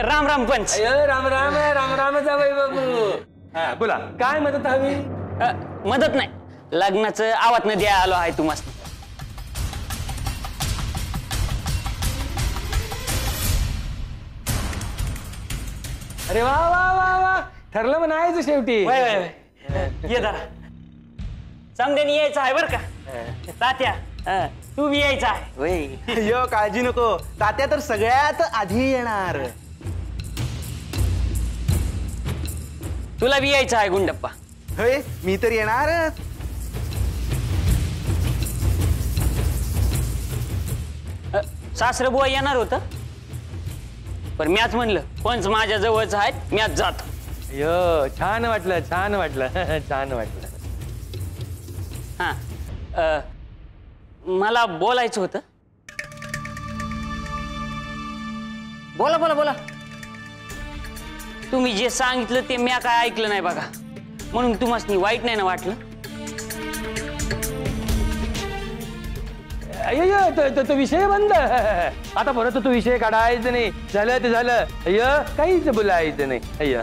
राम राम पंच. राम राम राम राम जावई बाबू. हा बोला, काय मदत हवी? मदत नाही, लग्नाचं आवाहन द्या आलो आहे तुम्हाला. अरे वा वा वा वा, ठरलं म्हणायचं शेवटी. ये जरा. समद्यानी यायचं आहे बर का. तात्या तू बी यायचा आहे. यो काळजी नको, तात्या तर सगळ्यात आधी येणार. तुला बी यायचं आहे गुंडप्पा. होय, मी तर येणार. सासर बुवा येणार होतं, पण मॅच म्हणलं पंच माझ्या जवळच आहेत, मॅच जातो. यो छान वाटलं, छान वाटलं, छान वाटलं. हा मला बोलायचं होतं. बोला बोला बोला. तुम्ही जे सांगितलं ते म्या काय ऐकलं नाही बघा, म्हणून तुम्हाला वाईट नाही ना वाटलं? तो विषय बंद. आता परत तो विषय काढायचं नाही. झालं ते झालं. काहीच बोलायचं नाही.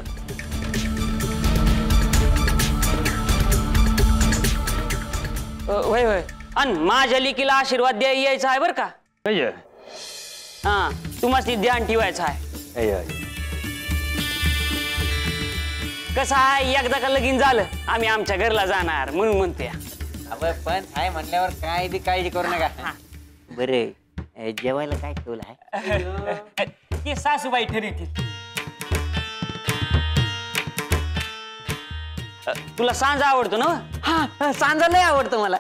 होय होय. आणि माझ्या लेकीला आशीर्वाद द्यायला यायचा आहे बर का. हा तुम्हाला ध्यान ठेवायचं आहे. कसं आहे, एकदा का लगीन झालं आम्ही आमच्या घरला जाणार म्हणून म्हणते. पण आहे म्हणल्यावर काय बी काळजी करू नका. बरे जेवायला काय ठेवलं आहे? ते सासूबाई ठरवतील. तुला सांजा आवडतो ना? हा सांजा लय आवडतो मला.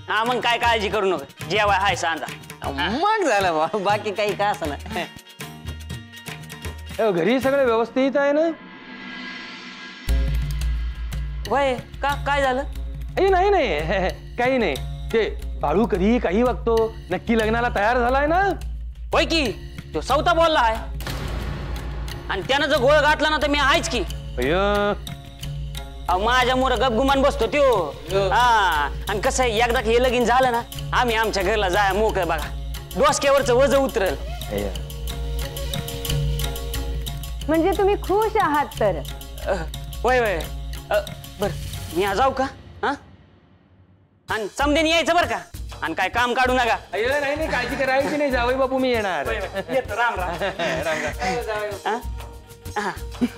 हा मग काय काळजी करू नका, जेवाय हाय सांजा. मग झालं बा, बाकी काही का असं ना. घरी सगळं व्यवस्थित आहे ना? वय का काय झालं? नाही नाही काही नाही. ते बाळू कधी काही वागतो, नक्की लग्नाला तयार झालाय ना? होय की, तो सौता बोलला आहे. आणि त्यानं जर घोळ घातला ना तर मी आहेच की. माझ्या मोर गपगुमान बसतो त्यो. हा आणि कसं आहे, एकदा हे लगीन झालं ना आम्ही आमच्या घरला जाय मोकळ बघा. डोसक्यावरचं वज उतरल. म्हणजे तुम्ही खुश आहात तर? होय होय. बर मी जाऊ का? हा आणि समदेने यायचं बर का. आणि काय काम काढू नका. नाही नाही, काळजी करायची नाही. जावई बापू मी येणार. येतो. राम राम.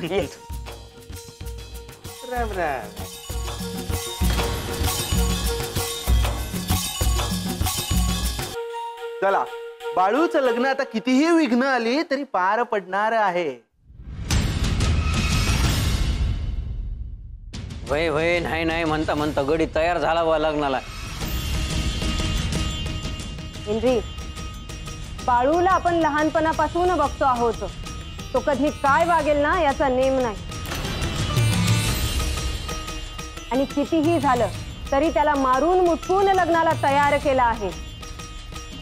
येतो. राम राम. चला, बाळूचं लग्न आता कितीही विघ्न आली तरी पार पडणार आहे. वय वय नाही नाही म्हणता म्हणता गडी तयार झाला बा लग्नाला. हेनरी, बाळूला आपण लहानपणापासून बघतो आहोत. तो कधी काय वागेल ना याचा नेम नाही. आणि कितीही झालं तरी त्याला मारून मुटकून लग्नाला तयार केला आहे.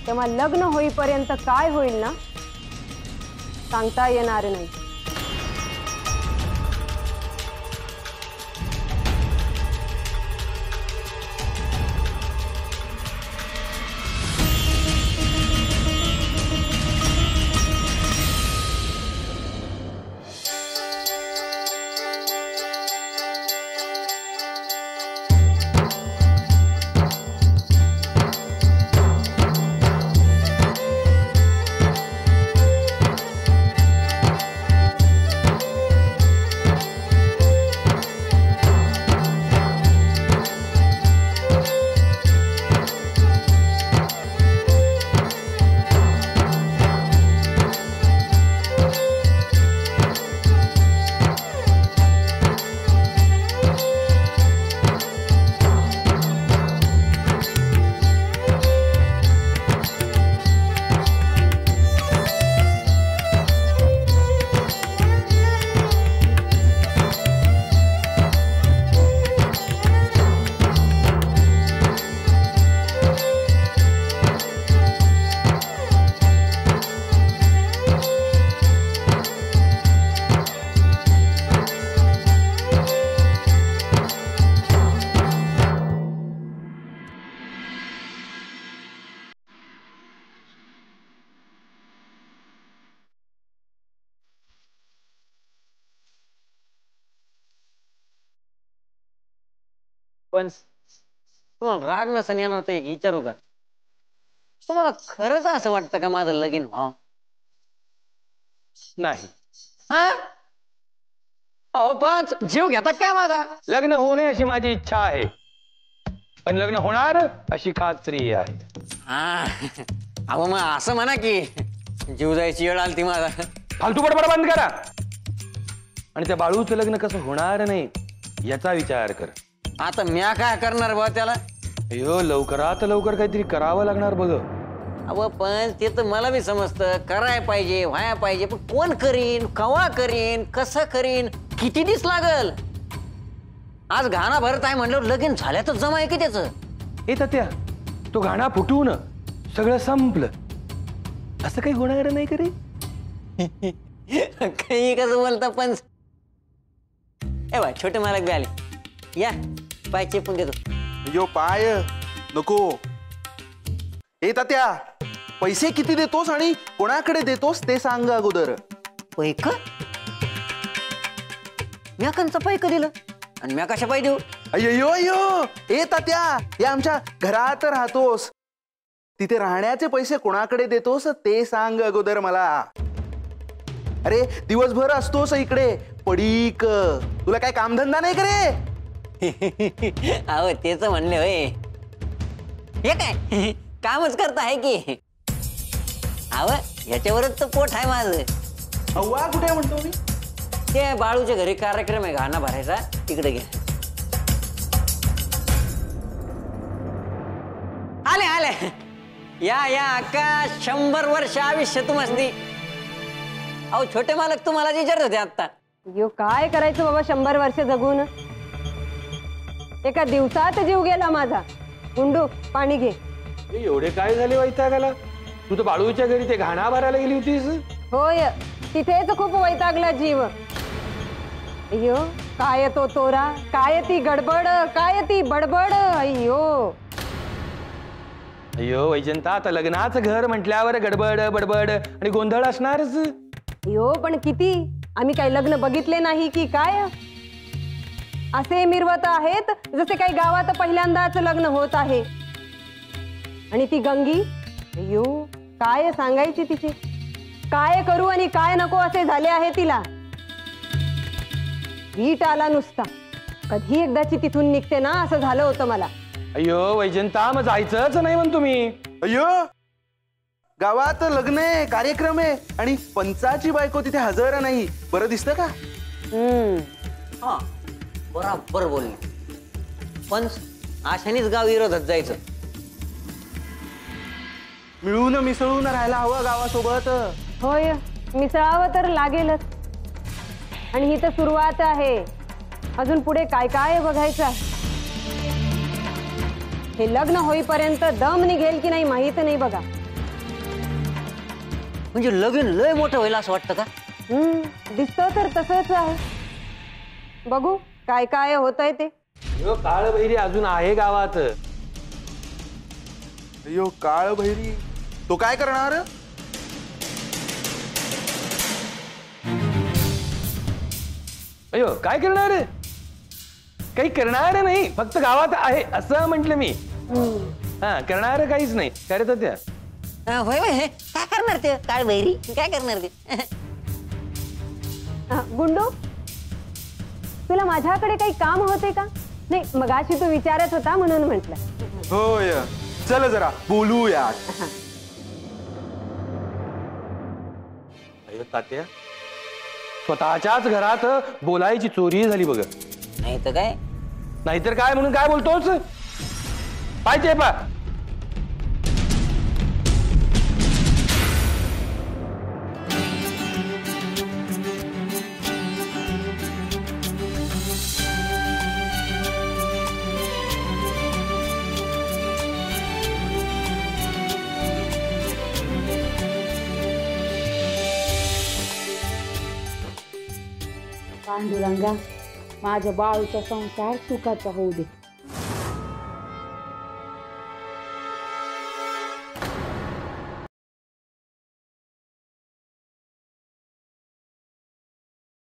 तेव्हा लग्न होईपर्यंत काय होईल ना सांगता येणार नाही. पण तुम्हाला राग नसन येणार ते विचारू का? तुम्हाला खरंच असं वाटतं का माझं लगीन व्हावं? नाही. हा? अहो पण जीव घेतात काय माझा? लग्न होणे अशी माझी इच्छा आहे, पण लग्न होणार अशी खात्री आहे. हा अहो मग असं म्हणा की जीव जायची वेळ आली ती माझा. फालतू बडबड बंद करा आणि त्या बाळूचं लग्न कसं होणार नाही याचा विचार कर. आता म्या काय करणार बा त्याला? अयो लवकरात लवकर काहीतरी करावं लागणार बघ. अहो पण ते तर मला बी समजतं कराय पाहिजे व्हाया पाहिजे, पण कोण करीन, कवा करीन, कसं करीन, किती दिस लागल? आज घाणा भरत आहे म्हणल्यावर लगीन झाल्यातच जमा आहे की त्याचं. ए तात्या, तो गाणा फुटून सगळं संपलं असं काही होणार नाही करे. काही कसं बोलता पण ए बा छोटे मालक बी आले. या पाय चेपून देतो. यो पाय नको. ए तात्या, पैसे किती देतोस आणि कोणाकडे देतोस ते सांग अगोदर. पैक? म्या कंचा पैक दिलं आणि म्या कशा पाय देऊ? अय्यो अय्यो, ए तात्या, या आमच्या घरात राहतोस, तिथे राहण्याचे पैसे कोणाकडे देतोस ते सांग अगोदर मला. अरे दिवसभर असतोस इकडे पडीक, तुला काय कामधंदा नाही करे? अहो तेच म्हणले होय. हे काय कामच करता आहे की? अहो ह्याच्यावरच तर पोट आहे माझं. अव्वा कुठे म्हणतो मी? ते बाळूच्या घरी कार्यक्रम आहे घाणा भरायचा, तिकडे घे. आले आले. या या अक्का 100 वर्ष आयुष्य तुमसदी. अहो छोटे मालक तुम्हाला विचारत होते आता. यो काय करायचं बाबा 100 वर्ष जगून? एका दिवसात जीव गेला माझा. गुंडू पाणी घे. एवढे काय झाले वैतागाला? तू तर बाळूच्या घरी ते घाणा भरायला गेली होतीस. होय, तिथेच खूप वैतागला जीव. अय्यो काय तो तोरा, काय ती गडबड, काय ती बडबड. अय्यो अय्यो वैजंता, आता लग्नाचं घर म्हटल्यावर गडबड बडबड आणि गोंधळ असणारच. अय्यो पण किती, आम्ही काही लग्न बघितले नाही की काय? असे मिरवत आहेत जसे काही गावात पहिल्यांदाच लग्न होत आहे. आणि ती गंगी, अय्यो काय सांगायची तिची, काय करू आणि काय नको असे झाले आहे तिला. वीट आला नुसता, कधी एकदाची तिथून निघते ना असं झालं होतं मला. अय्यो वैजंता, मग जायचंच नाही म्हणतो मी. अय्यो गावात लग्न आहे, कार्यक्रम आहे आणि पंचाची बायको तिथे हजर नाही. बरं दिसतं का? हा बरोबर बोलले. पण अशानेच गाव विरोधात जायचं. मिळून मिसळून राहायला हवं गावासोबत. होय, मिसळावं तर लागेलच. आणि ही तर सुरुवात आहे, अजून पुढे काय काय बघायचं आहे. हे लग्न होईपर्यंत दम निघेल की नाही माहित नाही बघा. म्हणजे लगीन लय मोठं होईल असं वाटतं का? दिसतं तर तसंच आहे. बघू काय काय होतंय ते. अय्यो काळ बहिरी अजून आहे गावात. अय्यो काळ भैरी, तो काय करणार? अय्यो काय करणार? काही करणार नाही, फक्त गावात आहे असं म्हंटल मी. हा करणार काहीच नाही. काय रे त्या? होय होय, काय करणार ते काळ बहिरी, काय करणार ते? गुंडू, तुला माझ्याकडे काही काम होते का? नाही मगाशी तू विचारत होता म्हणून म्हटलं. होय, चल जरा बोलूया. अय्यो तात्या, स्वतःच्याच घरात बोलायची चोरी झाली बघ. नाही तर काय? नाहीतर काय म्हणून काय बोलतोच? पाहिजे पा. पांडुरंगा, माझ्या बाळूचा संसार सुखाचा होऊ दे.